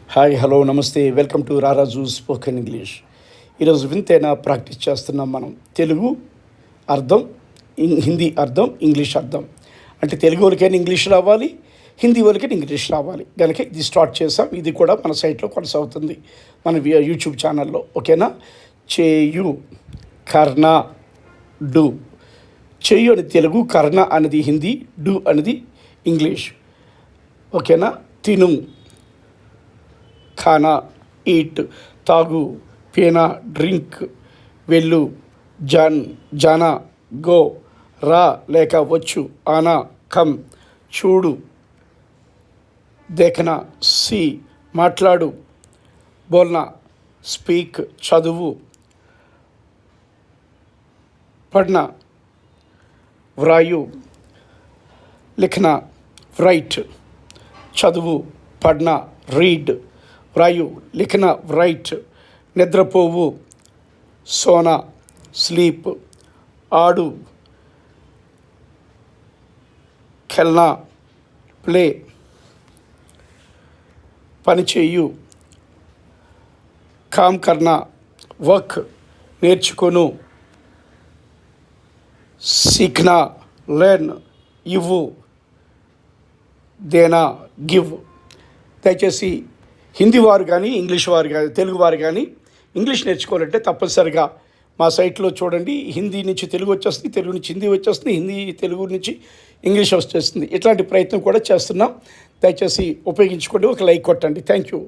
Hi hello నమస్తే welcome to రారాజు spoken English. ఈరోజు వింతైనా ప్రాక్టీస్ చేస్తున్నాం మనం. తెలుగు అర్థం, హిందీ అర్థం, ఇంగ్లీష్ అర్థం. అంటే తెలుగు వాళ్ళకైనా ఇంగ్లీష్ రావాలి, హిందీ వాళ్ళకైనా ఇంగ్లీష్ రావాలి. కనుక ఇది స్టార్ట్ చేసాం. ఇది కూడా మన సైట్లో కొనసాగుతుంది, మన యూట్యూబ్ ఛానల్లో. ఓకేనా? చేయు, కర్ణ, డు. చేయు అనేది తెలుగు, కర్ణ అనేది హిందీ, డు అనేది ఇంగ్లీష్. ఓకేనా? తిను, ఖానా, ఈట్. తాగు, పీనా, డ్రింక్. వెళ్ళు, జానా, గో. రా లేక వచ్చు, ఆనా, కమ్. చూడు, దేఖనా, సి. మాట్లాడు, బోల్నా, స్పీక్. చదువు, పడ్నా. వ్రాయు, లిఖనా, రైట్. చదువు, పడ్నా, రీడ్. వ్రాయు, లిఖనా, రైట్. నిద్రపోవు, సోనా, స్లీప్. ఆడు, ఖెల్నా, ప్లే. పని చేయు, కామ్ కర్నా, వర్క్. నేర్చుకొను, సీఖ్నా, లెర్న్. ఇవ్వు, దేనా, గివ్. దయచేసి హిందీ వారు కానీ, ఇంగ్లీష్ వారు కానీ, తెలుగు వారు కానీ ఇంగ్లీష్ నేర్చుకోవాలంటే తప్పనిసరిగా మా సైట్లో చూడండి. హిందీ నుంచి తెలుగు వచ్చేస్తుంది, తెలుగు నుంచి హిందీ వచ్చేస్తుంది, హిందీ తెలుగు నుంచి ఇంగ్లీష్ వచ్చేస్తుంది. ఇట్లాంటి ప్రయత్నం కూడా చేస్తున్నాం. దయచేసి ఉపయోగించుకోండి. ఒక లైక్ కొట్టండి. Thank you.